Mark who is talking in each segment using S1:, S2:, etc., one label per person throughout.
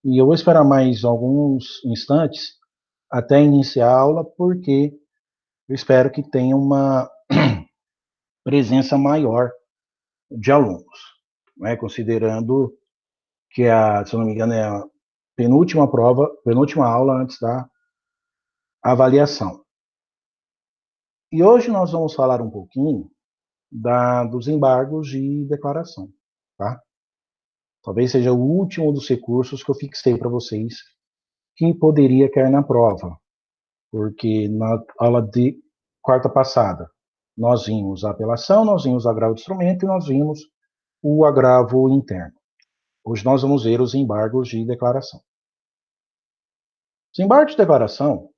S1: E eu vou esperar mais alguns instantes até iniciar a aula, porque eu espero que tenha uma presença maior de alunos, né? Considerando que, se eu não me engano, é a penúltima prova, penúltima aula antes da avaliação. E hoje nós vamos falar um pouquinho dos embargos de declaração, tá? Talvez seja o último dos recursos que eu fixei para vocês que poderia cair na prova, porque na aula de quarta passada nós vimos a apelação, nós vimos o agravo de instrumento e nós vimos o agravo interno. Hoje nós vamos ver os embargos de declaração. Os embargos de declaração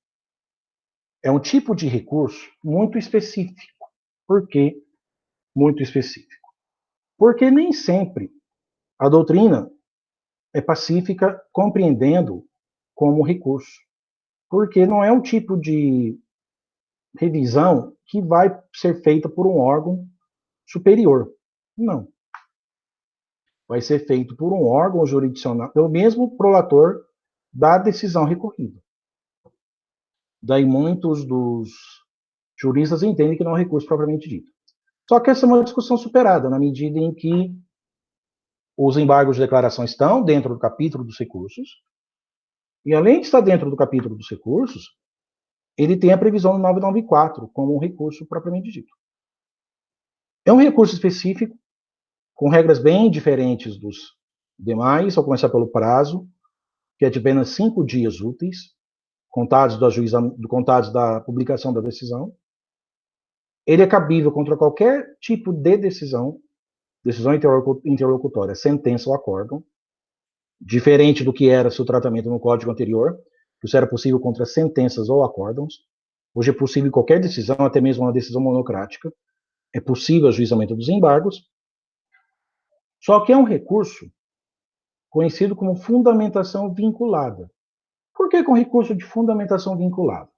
S1: é um tipo de recurso muito específico. Por que muito específico? Porque nem sempre a doutrina é pacífica compreendendo como recurso. Porque não é um tipo de revisão que vai ser feita por um órgão superior. Não. Vai ser feito por um órgão jurisdicional, pelo mesmo prolator da decisão recorrida. Daí muitos dos juristas entendem que não é um recurso propriamente dito. Só que essa é uma discussão superada, na medida em que os embargos de declaração estão dentro do capítulo dos recursos, e além de estar dentro do capítulo dos recursos, ele tem a previsão do 994 como um recurso propriamente dito. É um recurso específico, com regras bem diferentes dos demais, ao começar pelo prazo, que é de apenas 5 dias úteis, contados da publicação da decisão. Ele é cabível contra qualquer tipo de decisão interlocutória, sentença ou acórdão, diferente do que era seu tratamento no código anterior, que isso era possível contra sentenças ou acórdãos. Hoje é possível qualquer decisão, até mesmo uma decisão monocrática, é possível o ajuizamento dos embargos, só que é um recurso conhecido como fundamentação vinculada. Por que com recurso de fundamentação vinculada?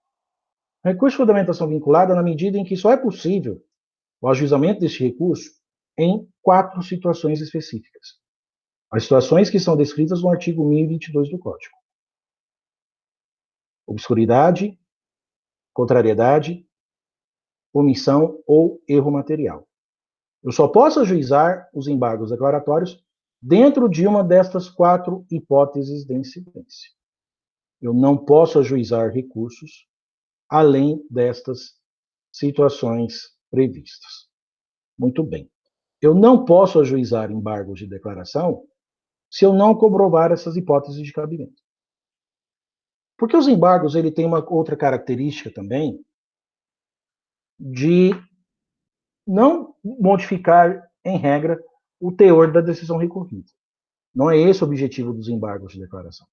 S1: Recurso de fundamentação vinculada na medida em que só é possível o ajuizamento deste recurso em 4 situações específicas. As situações que são descritas no artigo 1022 do Código: obscuridade, contrariedade, omissão ou erro material. Eu só posso ajuizar os embargos declaratórios dentro de uma destas 4 hipóteses de incidência. Eu não posso ajuizar recursos além destas situações previstas. Muito bem. Eu não posso ajuizar embargos de declaração se eu não comprovar essas hipóteses de cabimento. Porque os embargos ele tem uma outra característica também de não modificar, em regra, o teor da decisão recorrida. Não é esse o objetivo dos embargos de declaração.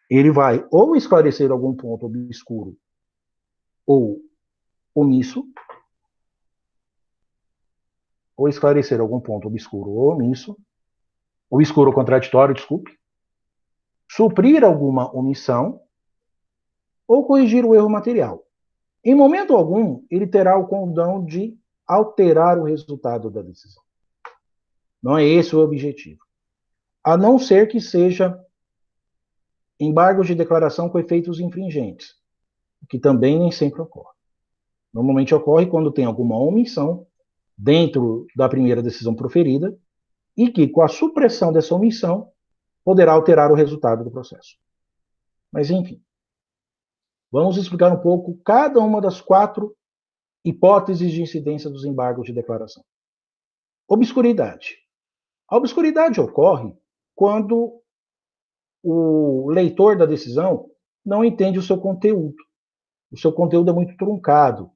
S1: Ele vai ou esclarecer algum ponto obscuro ou omisso, ou esclarecer algum ponto obscuro ou omisso, obscuro ou contraditório, desculpe, suprir alguma omissão ou corrigir o erro material. Em momento algum, ele terá o condão de alterar o resultado da decisão. Não é esse o objetivo. A não ser que seja embargos de declaração com efeitos infringentes, o que também nem sempre ocorre. Normalmente ocorre quando tem alguma omissão dentro da primeira decisão proferida e que, com a supressão dessa omissão, poderá alterar o resultado do processo. Mas, enfim, vamos explicar um pouco cada uma das 4 hipóteses de incidência dos embargos de declaração. Obscuridade. A obscuridade ocorre quando o leitor da decisão não entende o seu conteúdo. O seu conteúdo é muito truncado,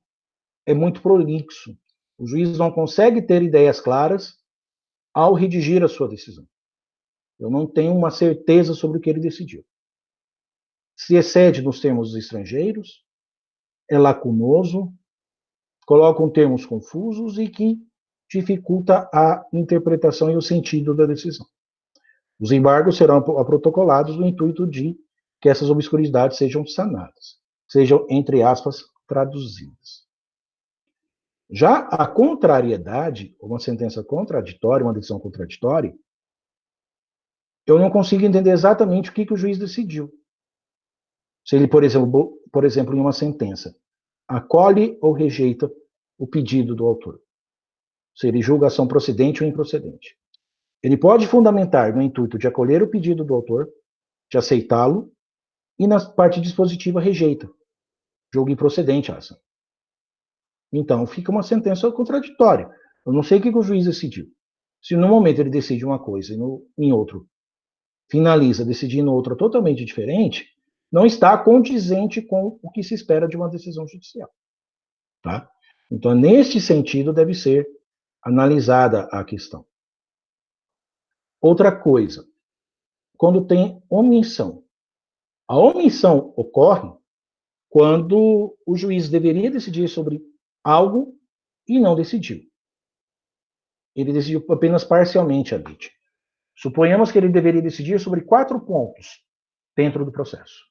S1: é muito prolixo. O juiz não consegue ter ideias claras ao redigir a sua decisão. Eu não tenho uma certeza sobre o que ele decidiu. Se excede nos termos estrangeiros, é lacunoso, colocam termos confusos e que dificulta a interpretação e o sentido da decisão. Os embargos serão protocolados no intuito de que essas obscuridades sejam sanadas, sejam, entre aspas, traduzidas. Já a contrariedade, uma sentença contraditória, uma decisão contraditória, eu não consigo entender exatamente o que o juiz decidiu. Se ele, por exemplo, em uma sentença, acolhe ou rejeita o pedido do autor. Se ele julga a ação procedente ou improcedente. Ele pode fundamentar no intuito de acolher o pedido do autor, de aceitá-lo, e na parte dispositiva rejeita, julga improcedente a ação. Então, fica uma sentença contraditória. Eu não sei o que o juiz decidiu. Se no momento ele decide uma coisa e em outro finaliza decidindo outra totalmente diferente, não está condizente com o que se espera de uma decisão judicial. Tá? Então, neste sentido, deve ser analisada a questão. Outra coisa, quando tem omissão. A omissão ocorre quando o juiz deveria decidir sobre algo e não decidiu. Ele decidiu apenas parcialmente a lite. Suponhamos que ele deveria decidir sobre 4 pontos dentro do processo.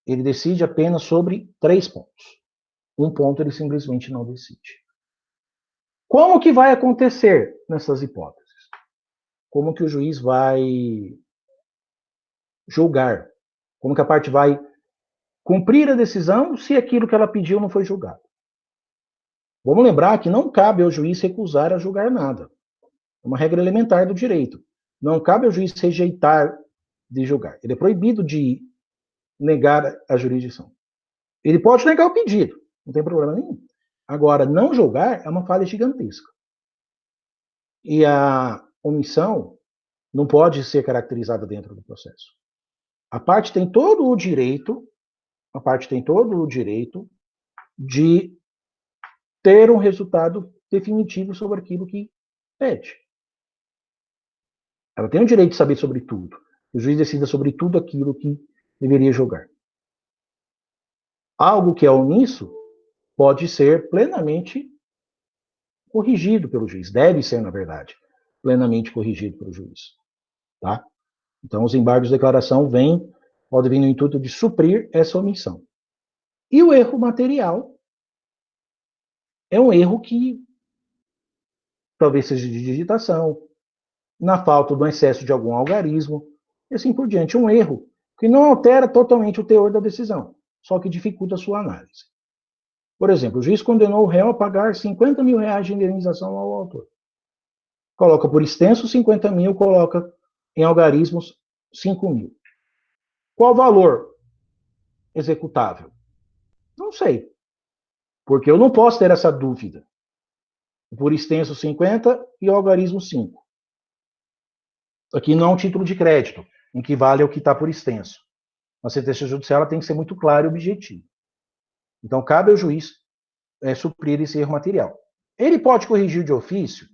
S1: Ele decide apenas sobre 3 pontos. Um ponto ele simplesmente não decide. Como que vai acontecer nessas hipóteses? Como que o juiz vai julgar? Como que a parte vai cumprir a decisão se aquilo que ela pediu não foi julgado? Vamos lembrar que não cabe ao juiz recusar a julgar nada. É uma regra elementar do direito. Não cabe ao juiz rejeitar de julgar. Ele é proibido de negar a jurisdição. Ele pode negar o pedido, não tem problema nenhum. Agora, não julgar é uma falha gigantesca. E a omissão não pode ser caracterizada dentro do processo. A parte tem todo o direito de ter um resultado definitivo sobre aquilo que pede. Ela tem o direito de saber sobre tudo. O juiz decida sobre tudo aquilo que deveria julgar. Algo que é omisso pode ser plenamente corrigido pelo juiz. Deve ser, na verdade, plenamente corrigido pelo juiz. Tá? Então, os embargos de declaração podem vir no intuito de suprir essa omissão. E o erro material é um erro que talvez seja de digitação, na falta do excesso de algum algarismo, e assim por diante. Um erro que não altera totalmente o teor da decisão, só que dificulta a sua análise. Por exemplo, o juiz condenou o réu a pagar 50 mil reais de indenização ao autor. Coloca por extenso 50 mil, coloca em algarismos 5 mil. Qual valor executável? Não sei, porque eu não posso ter essa dúvida. Por extenso 50 e o algarismo 5. Aqui não é um título de crédito, em que vale o que está por extenso. A sentença judicial ela tem que ser muito clara e objetiva. Então, cabe ao juiz suprir esse erro material. Ele pode corrigir de ofício?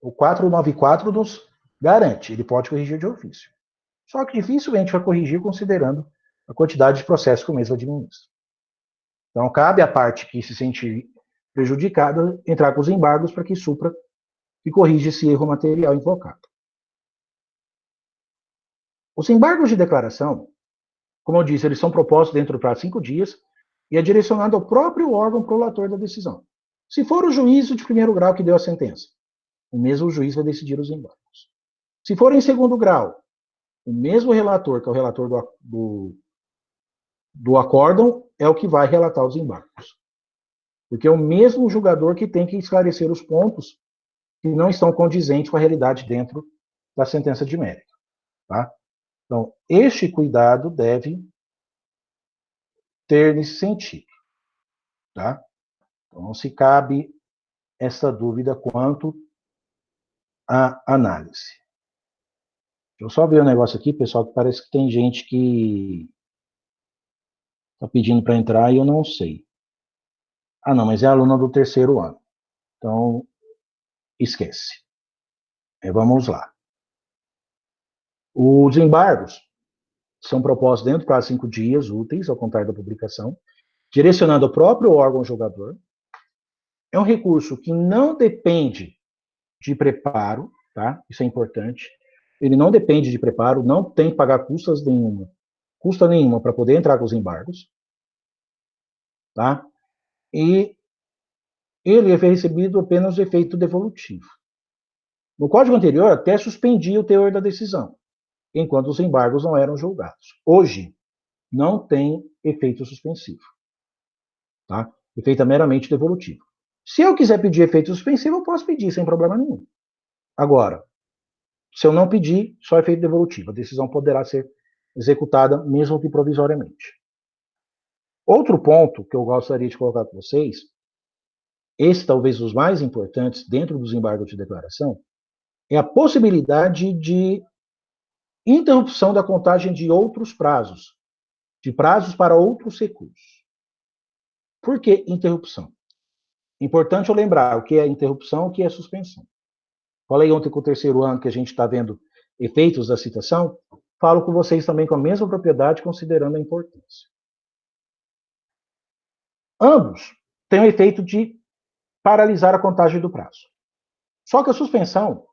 S1: O 494 nos garante, ele pode corrigir de ofício. Só que dificilmente vai corrigir considerando a quantidade de processos que o mesmo administra. Então, cabe à parte que se sentir prejudicada entrar com os embargos para que supra e corrija esse erro material invocado. Os embargos de declaração, como eu disse, eles são propostos dentro do prazo de 5 dias e é direcionado ao próprio órgão prolator da decisão. Se for o juízo de primeiro grau que deu a sentença, o mesmo juiz vai decidir os embargos. Se for em segundo grau, o mesmo relator, que é o relator do acórdão, é o que vai relatar os embargos. Porque é o mesmo julgador que tem que esclarecer os pontos que não estão condizentes com a realidade dentro da sentença de mérito. Tá? Então, este cuidado deve ter nesse sentido. Tá? Então, não se cabe essa dúvida quanto à análise. Deixa eu só ver um negócio aqui, pessoal, que parece que tem gente que está pedindo para entrar e eu não sei. Ah, não, mas é aluna do terceiro ano. Então, esquece. Vamos lá. Os embargos são propostos dentro do prazo de 5 dias úteis, ao contar da publicação, direcionado ao próprio órgão julgador. É um recurso que não depende de preparo, tá? Isso é importante. Ele não depende de preparo, não tem que pagar custa nenhuma para poder entrar com os embargos, tá? E ele é recebido apenas o efeito devolutivo. No código anterior, até suspendia o teor da decisão. enquanto os embargos não eram julgados. Hoje, não tem efeito suspensivo. Tá? Efeito é meramente devolutivo. Se eu quiser pedir efeito suspensivo, eu posso pedir sem problema nenhum. Agora, se eu não pedir, só efeito devolutivo. A decisão poderá ser executada, mesmo que provisoriamente. Outro ponto que eu gostaria de colocar com vocês, esse talvez os mais importantes dentro dos embargos de declaração, é a possibilidade de interrupção da contagem de outros prazos, de prazos para outros recursos. Por que interrupção? Importante eu lembrar o que é interrupção e o que é suspensão. Falei ontem com o terceiro ano que a gente está vendo efeitos da citação, falo com vocês também com a mesma propriedade, considerando a importância. Ambos têm o efeito de paralisar a contagem do prazo. Só que a suspensão,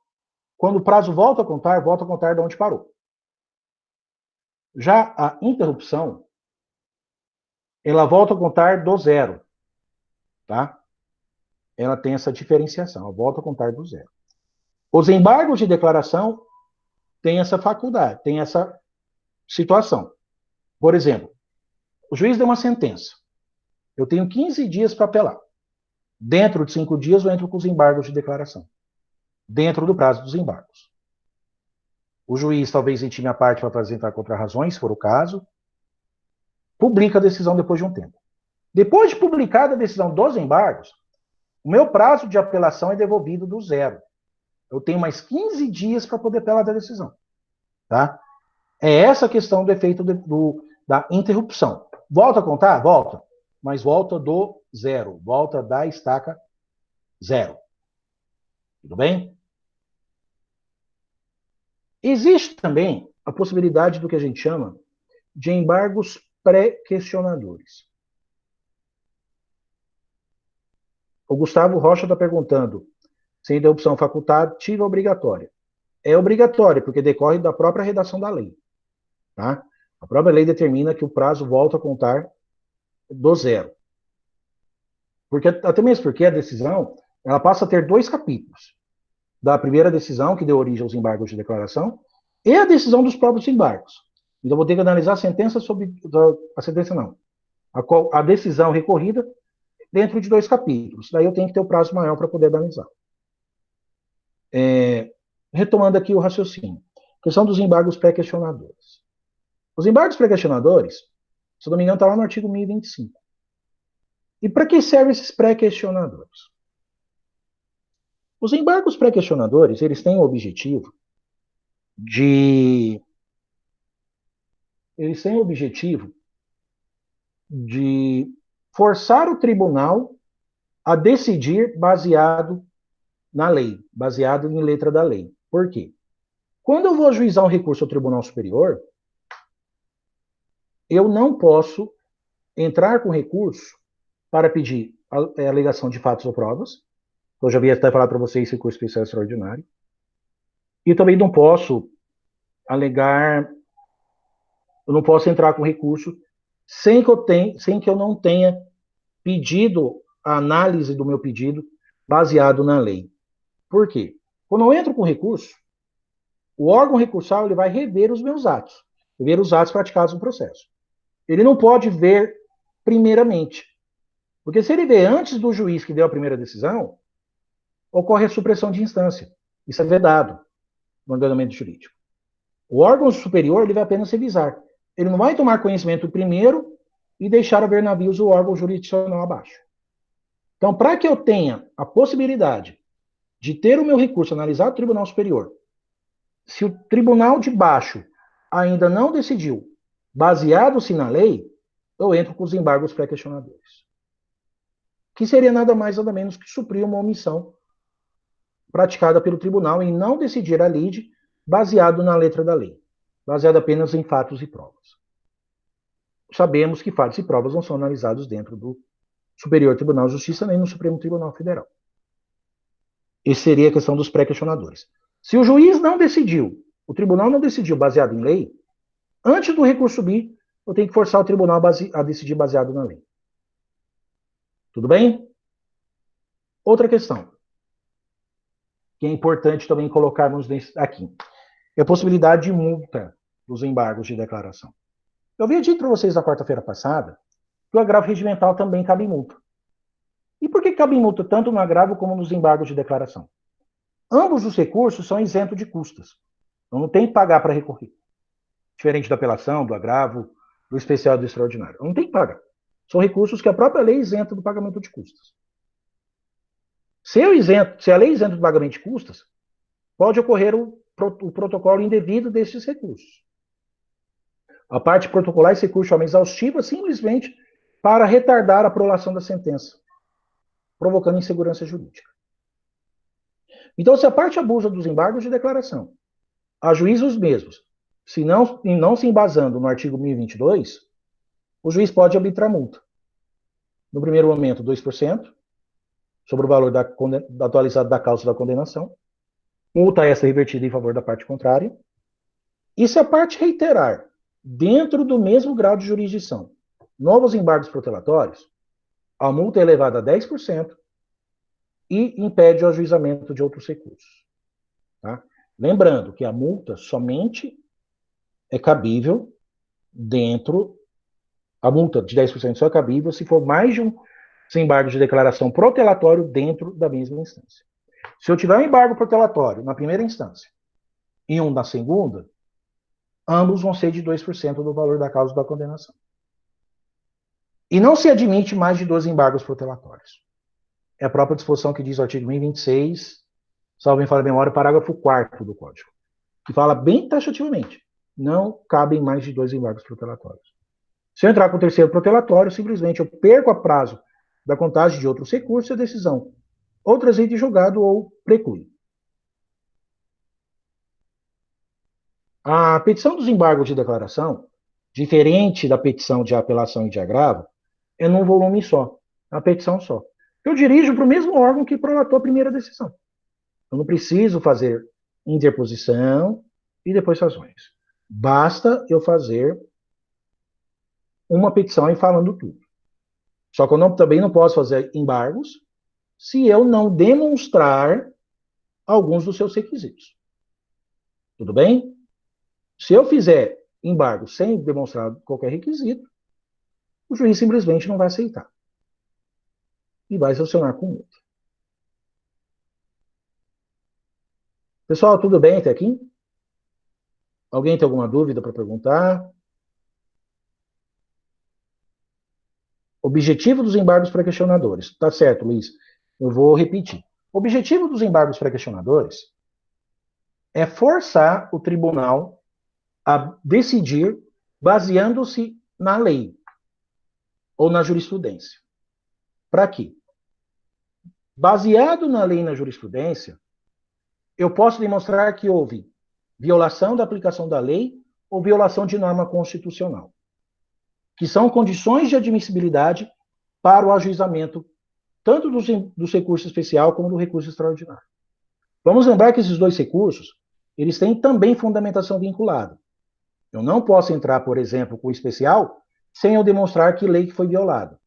S1: quando o prazo volta a contar de onde parou. Já a interrupção, ela volta a contar do zero, tá? Ela tem essa diferenciação, ela volta a contar do zero. Os embargos de declaração têm essa faculdade, têm essa situação. Por exemplo, o juiz deu uma sentença. Eu tenho 15 dias para apelar. Dentro de 5 dias, eu entro com os embargos de declaração. Dentro do prazo dos embargos. O juiz talvez intime a parte para apresentar contrarrazões, se for o caso. Publica a decisão depois de um tempo. Depois de publicada a decisão dos embargos, o meu prazo de apelação é devolvido do zero. Eu tenho mais 15 dias para poder apelar da decisão. Tá? É essa a questão do efeito da interrupção. Volta a contar? Volta. Mas volta do zero. Volta da estaca zero. Tudo bem? Existe também a possibilidade do que a gente chama de embargos pré-questionadores. O Gustavo Rocha está perguntando se a interrupção facultativa é obrigatória. É obrigatória, porque decorre da própria redação da lei. Tá? A própria lei determina que o prazo volta a contar do zero. Porque, até mesmo porque a decisão ela passa a ter 2 capítulos. Da primeira decisão, que deu origem aos embargos de declaração, e a decisão dos próprios embargos. Então, vou ter que analisar a sentença sobre... A sentença não. A decisão recorrida dentro de 2 capítulos. Daí eu tenho que ter o prazo maior para poder analisar. Retomando aqui o raciocínio. Questão dos embargos pré-questionadores. Os embargos pré-questionadores, se não me engano, está lá no artigo 1025. E para que servem esses pré-questionadores? Os embargos pré-questionadores, eles têm o objetivo de forçar o tribunal a decidir baseado na lei, baseado em letra da lei. Por quê? Quando eu vou ajuizar um recurso ao Tribunal Superior, eu não posso entrar com recurso para pedir a alegação de fatos ou provas. Eu já havia até falado para vocês recurso especial extraordinário. E também não posso alegar, eu não posso entrar com recurso sem que eu não tenha pedido a análise do meu pedido baseado na lei. Por quê? Quando eu entro com recurso, o órgão recursal ele vai rever os meus atos, rever os atos praticados no processo. Ele não pode ver primeiramente. Porque se ele vê antes do juiz que deu a primeira decisão, ocorre a supressão de instância. Isso é vedado no ordenamento jurídico. O órgão superior ele vai apenas revisar. Ele não vai tomar conhecimento primeiro e deixar haver navios o órgão jurisdicional abaixo. Então, para que eu tenha a possibilidade de ter o meu recurso analisado no Tribunal Superior, se o Tribunal de baixo ainda não decidiu, baseado-se na lei, eu entro com os embargos pré-questionadores. Que seria nada mais nada menos que suprir uma omissão praticada pelo tribunal em não decidir a lide baseado na letra da lei, baseado apenas em fatos e provas. Sabemos que fatos e provas não são analisados dentro do Superior Tribunal de Justiça nem no Supremo Tribunal Federal. Essa seria a questão dos pré-questionadores. Se o juiz não decidiu, o tribunal não decidiu baseado em lei, antes do recurso subir, eu tenho que forçar o tribunal a decidir baseado na lei. Tudo bem? Outra questão, que é importante também colocarmos aqui. é a possibilidade de multa dos embargos de declaração. Eu havia dito para vocês na quarta-feira passada que o agravo regimental também cabe em multa. E por que cabe em multa tanto no agravo como nos embargos de declaração? Ambos os recursos são isentos de custas. Então não tem que pagar para recorrer. Diferente da apelação, do agravo, do especial e do extraordinário. Não tem que pagar. São recursos que a própria lei isenta do pagamento de custas. Se a lei isenta do pagamento de custas, pode ocorrer o protocolo indevido desses recursos. A parte protocolar esse recurso de forma exaustiva simplesmente para retardar a prolação da sentença, provocando insegurança jurídica. Então, se a parte abusa dos embargos de declaração, ajuiza os mesmos, se não se embasando no artigo 1022, o juiz pode arbitrar multa. No primeiro momento, 2%, sobre o valor atualizado da causa da condenação. Multa essa revertida em favor da parte contrária. E se a parte reiterar, dentro do mesmo grau de jurisdição, novos embargos protelatórios, a multa é elevada a 10% e impede o ajuizamento de outros recursos. Tá? Lembrando que a multa somente é cabível dentro. A multa de 10% só é cabível se for mais de um embargo de declaração protelatório dentro da mesma instância. Se eu tiver um embargo protelatório na primeira instância e um na segunda, ambos vão ser de 2% do valor da causa da condenação. E não se admite mais de 2 embargos protelatórios. É a própria disposição que diz o artigo 1026, salvo em falha de memória, parágrafo 4º do Código, que fala bem taxativamente, não cabem mais de 2 embargos protelatórios. Se eu entrar com o terceiro protelatório, simplesmente eu perco a prazo da contagem de outros recursos e a decisão ou transita em julgado ou preclui. A petição dos embargos de declaração, diferente da petição de apelação e de agravo, é num volume só, uma petição só. Eu dirijo para o mesmo órgão que prolatou a primeira decisão. Eu não preciso fazer interposição e depois razões. Basta eu fazer uma petição e falando tudo. Só que eu também não posso fazer embargos se eu não demonstrar alguns dos seus requisitos. Tudo bem? Se eu fizer embargo sem demonstrar qualquer requisito, o juiz simplesmente não vai aceitar. E vai sancionar com multa. Pessoal, tudo bem até aqui? Alguém tem alguma dúvida para perguntar? Objetivo dos embargos pré-questionadores. Tá certo, Luiz. Eu vou repetir. O objetivo dos embargos pré-questionadores é forçar o tribunal a decidir baseando-se na lei ou na jurisprudência. Para quê? Baseado na lei e na jurisprudência, eu posso demonstrar que houve violação da aplicação da lei ou violação de norma constitucional, que são condições de admissibilidade para o ajuizamento tanto dos recursos especial como do recurso extraordinário. Vamos lembrar que esses dois recursos, eles têm também fundamentação vinculada. Eu não posso entrar, por exemplo, com o especial sem eu demonstrar que lei foi violada.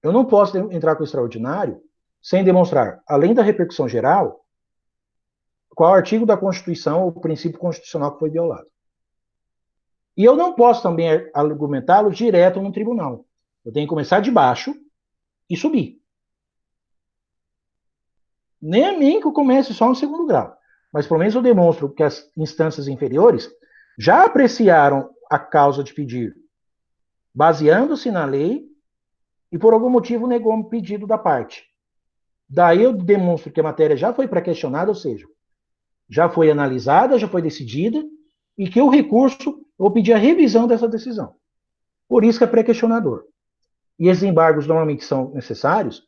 S1: Eu não posso entrar com o extraordinário sem demonstrar, além da repercussão geral, qual artigo da Constituição ou princípio constitucional que foi violado. E eu não posso também argumentá-lo direto no tribunal. Eu tenho que começar de baixo e subir. Nem que eu comece só no segundo grau. Mas pelo menos eu demonstro que as instâncias inferiores já apreciaram a causa de pedir, baseando-se na lei, e por algum motivo negou o pedido da parte. Daí eu demonstro que a matéria já foi pré-questionada, ou seja, já foi analisada, já foi decidida, e que o recurso, eu vou pedir a revisão dessa decisão. Por isso que é pré-questionador. E esses embargos normalmente são necessários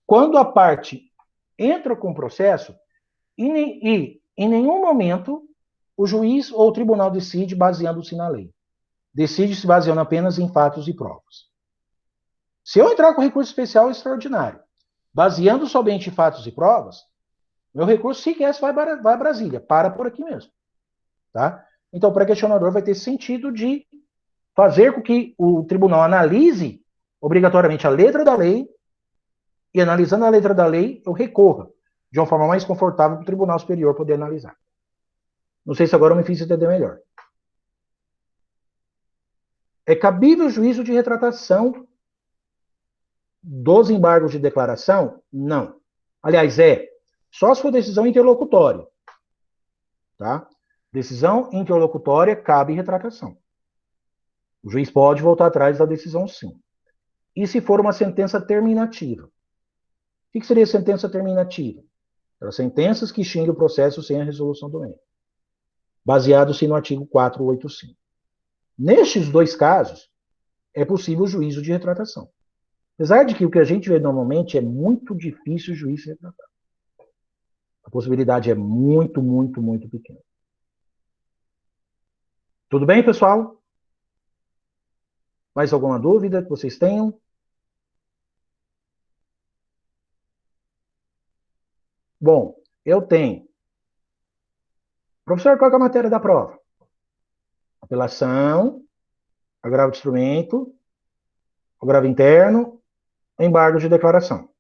S1: quando a parte entra com o processo e em nenhum momento o juiz ou o tribunal decide baseando-se na lei. Decide se baseando apenas em fatos e provas. Se eu entrar com recurso especial ou extraordinário, baseando somente em fatos e provas, meu recurso sequer vai a Brasília, para por aqui mesmo. Tá? Então, o pré-questionador vai ter sentido de fazer com que o tribunal analise obrigatoriamente a letra da lei e, analisando a letra da lei, eu recorra de uma forma mais confortável para o Tribunal Superior poder analisar. Não sei se agora eu me fiz entender melhor. É cabível o juízo de retratação dos embargos de declaração? Não. Aliás, só se for decisão interlocutória. Tá? Decisão interlocutória cabe retratação. O juiz pode voltar atrás da decisão, sim. E se for uma sentença terminativa? O que seria sentença terminativa? As sentenças que extinguem o processo sem a resolução do mérito, baseado-se no artigo 485. Nestes dois casos, é possível o juízo de retratação. Apesar de que o que a gente vê normalmente é muito difícil o juiz se retratar. A possibilidade é muito, muito, muito pequena. Tudo bem, pessoal? Mais alguma dúvida que vocês tenham? Bom, eu tenho. Professor, qual é a matéria da prova? Apelação, agravo de instrumento, agravo interno, embargo de declaração.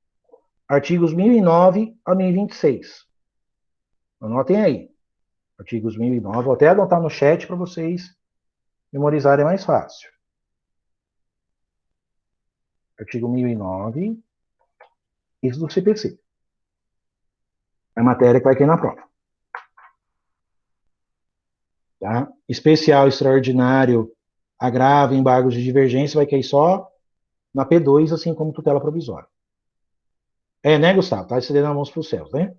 S1: Artigos 1009 a 1026. Anotem aí. Artigos 1009. Vou até anotar no chat para vocês memorizarem mais fácil. Artigo 1009. Isso do CPC. É a matéria que vai cair na prova. Tá? Especial, extraordinário, agravo, embargos de divergência vai cair só na P2, assim como tutela provisória. Né, Gustavo? Tá estendendo as mãos para os céus, né?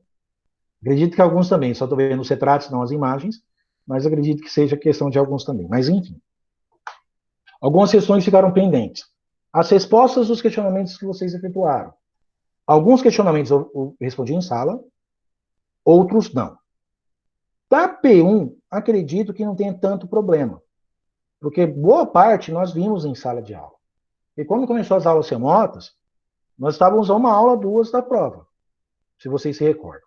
S1: Acredito que alguns também, só estou vendo os retratos, não as imagens, mas acredito que seja questão de alguns também. Mas, enfim. Algumas questões ficaram pendentes. As respostas dos questionamentos que vocês efetuaram. Alguns questionamentos eu respondi em sala, outros não. Da P1, acredito que não tenha tanto problema, porque boa parte nós vimos em sala de aula. E quando começou as aulas remotas, nós estávamos a uma aula, duas da prova, se vocês se recordam.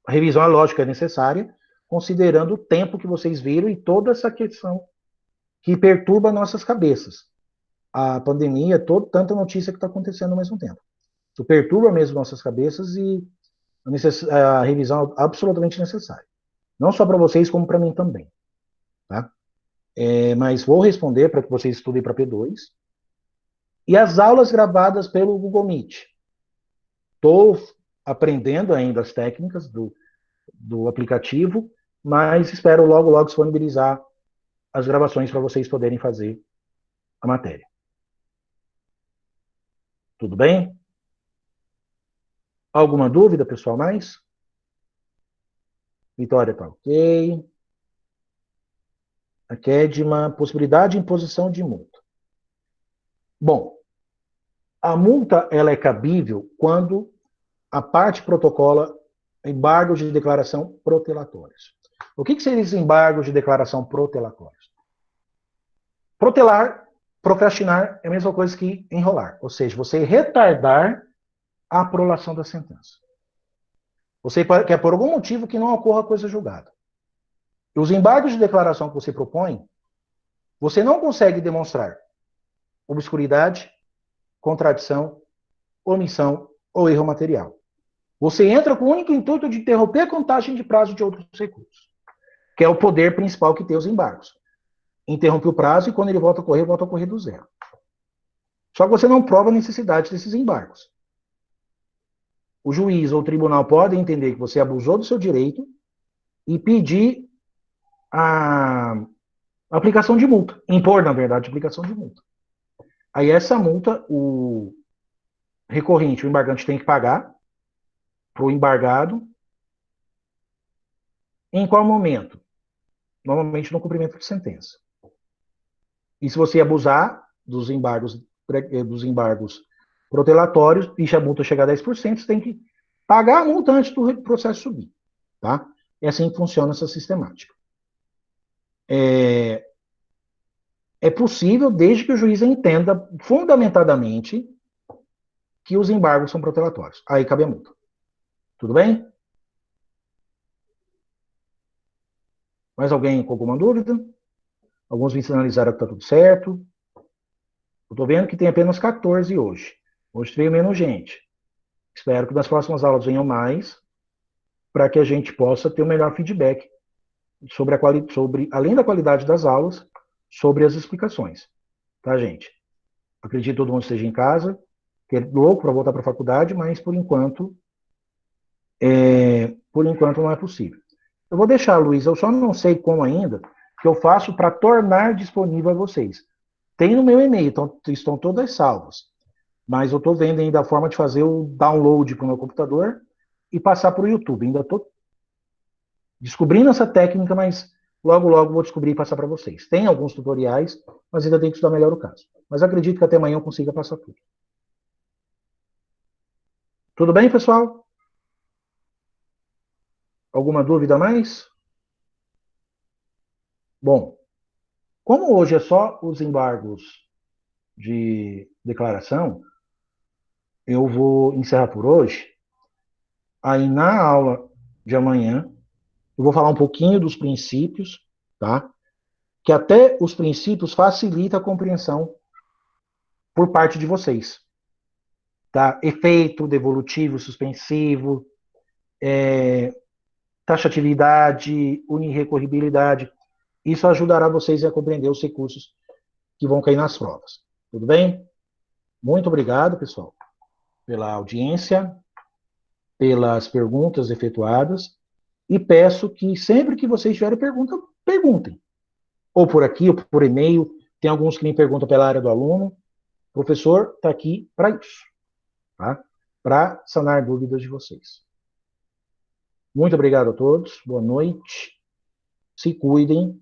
S1: A revisão é lógica é necessária, considerando o tempo que vocês viram e toda essa questão que perturba nossas cabeças. A pandemia, tanta notícia que está acontecendo ao mesmo tempo. Isso perturba mesmo nossas cabeças e a revisão é absolutamente necessária. Não só para vocês, como para mim também. Tá? Mas vou responder para que vocês estudem para P2. E as aulas gravadas pelo Google Meet. Estou aprendendo ainda as técnicas do aplicativo, mas espero logo, logo disponibilizar as gravações para vocês poderem fazer a matéria. Tudo bem? Alguma dúvida, pessoal, mais? Vitória está ok. A Kedma, possibilidade de imposição de multa. Bom, a multa ela é cabível quando a parte protocola embargos de declaração protelatórios. O que seriam esses embargos de declaração protelatórios? Protelar, procrastinar é a mesma coisa que enrolar, ou seja, você retardar a aprovação da sentença. Você quer por algum motivo que não ocorra a coisa julgada. E os embargos de declaração que você propõe, você não consegue demonstrar obscuridade, contradição, omissão ou erro material. Você entra com o único intuito de interromper a contagem de prazo de outros recursos, que é o poder principal que tem os embargos. Interrompe o prazo e quando ele volta a correr do zero. Só que você não prova a necessidade desses embargos. O juiz ou o tribunal podem entender que você abusou do seu direito e pedir a aplicação de multa. Impor, na verdade, a aplicação de multa. Aí essa multa, o recorrente, o embargante tem que pagar para o embargado. Em qual momento? Normalmente no cumprimento de sentença. E se você abusar dos embargos protelatórios, e a multa chegar a 10%, você tem que pagar a multa antes do processo subir. Tá? É assim que funciona essa sistemática. É possível, desde que o juiz entenda fundamentadamente que os embargos são protelatórios. Aí cabe a multa. Tudo bem? Mais alguém com alguma dúvida? Alguns me sinalizaram que está tudo certo. Eu estou vendo que tem apenas 14 hoje. Hoje veio menos gente. Espero que nas próximas aulas venham mais, para que a gente possa ter um melhor feedback sobre, além da qualidade das aulas, sobre as explicações. Tá, gente? Acredito que todo mundo esteja em casa, que é louco para voltar para a faculdade, mas por enquanto não é possível. Eu vou deixar, Luiz, eu só não sei como ainda, que eu faço para tornar disponível a vocês. Tem no meu e-mail, então, estão todas salvas. Mas eu estou vendo ainda a forma de fazer o download para o meu computador e passar para o YouTube. Ainda estou descobrindo essa técnica, mas logo, logo vou descobrir e passar para vocês. Tem alguns tutoriais, mas ainda tem que estudar melhor o caso. Mas acredito que até amanhã eu consiga passar tudo. Tudo bem, pessoal? Alguma dúvida a mais? Bom, como hoje é só os embargos de declaração, eu vou encerrar por hoje. Aí na aula de amanhã, eu vou falar um pouquinho dos princípios, tá? Que até os princípios facilita a compreensão por parte de vocês, tá? Efeito devolutivo, suspensivo, taxatividade, unirrecorribilidade. Isso ajudará vocês a compreender os recursos que vão cair nas provas. Tudo bem? Muito obrigado, pessoal, pela audiência, pelas perguntas efetuadas, e peço que sempre que vocês tiverem pergunta, perguntem. Ou por aqui, ou por e-mail. Tem alguns que me perguntam pela área do aluno. O professor está aqui para isso, tá? Para sanar dúvidas de vocês. Muito obrigado a todos. Boa noite. Se cuidem.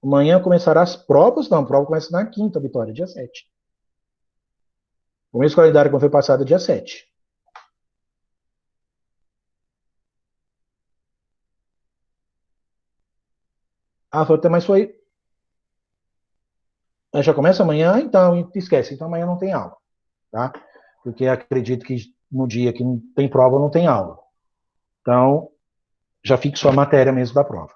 S1: Amanhã começará as provas. Não, a prova começa na quinta, Vitória, dia 7. O mesmo calendário que foi passado, dia 7. Ah, foi até mais foi. Já começa amanhã? Então, esquece. Então amanhã não tem aula, tá? Porque acredito que no dia que não tem prova, não tem aula. Então, já fixo a matéria mesmo da prova.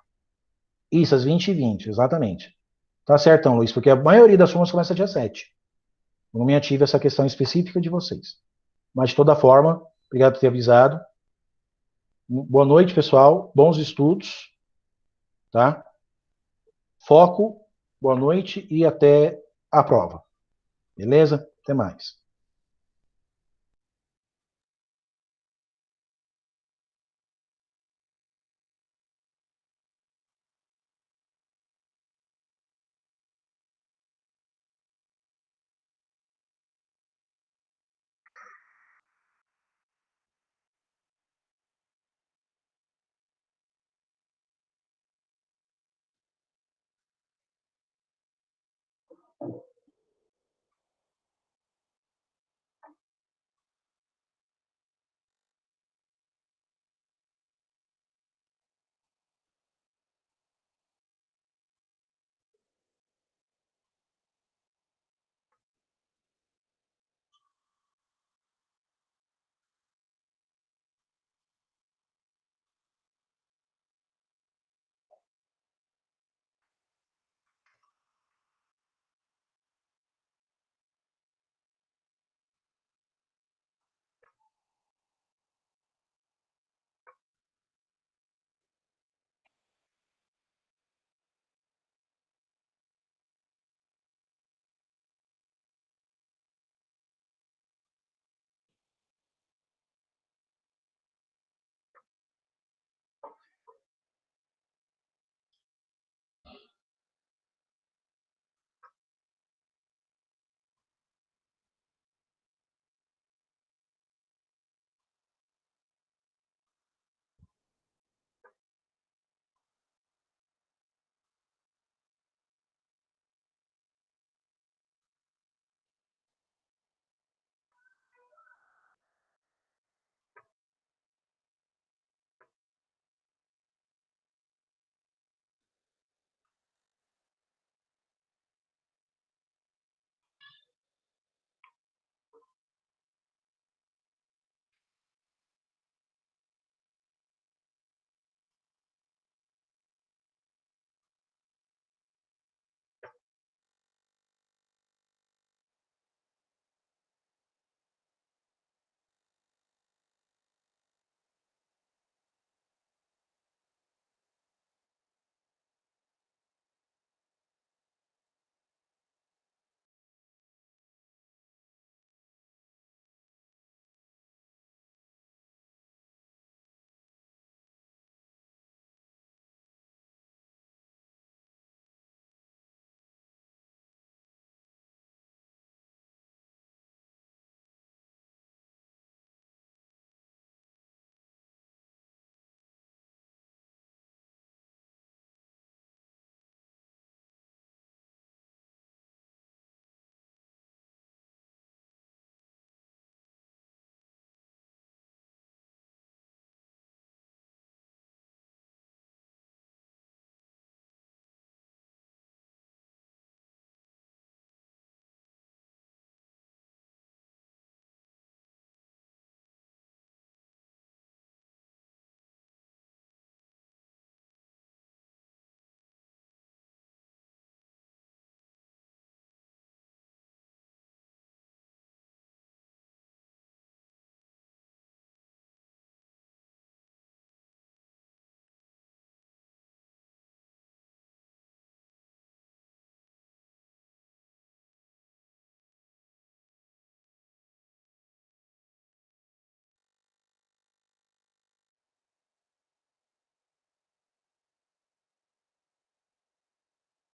S1: Isso, às 20h20, exatamente. Tá certão, Luiz, porque a maioria das turmas começa dia 7. Não me ative essa questão específica de vocês. Mas, de toda forma, obrigado por ter avisado. Boa noite, pessoal. Bons estudos, tá? Foco, boa noite e até a prova. Beleza? Até mais.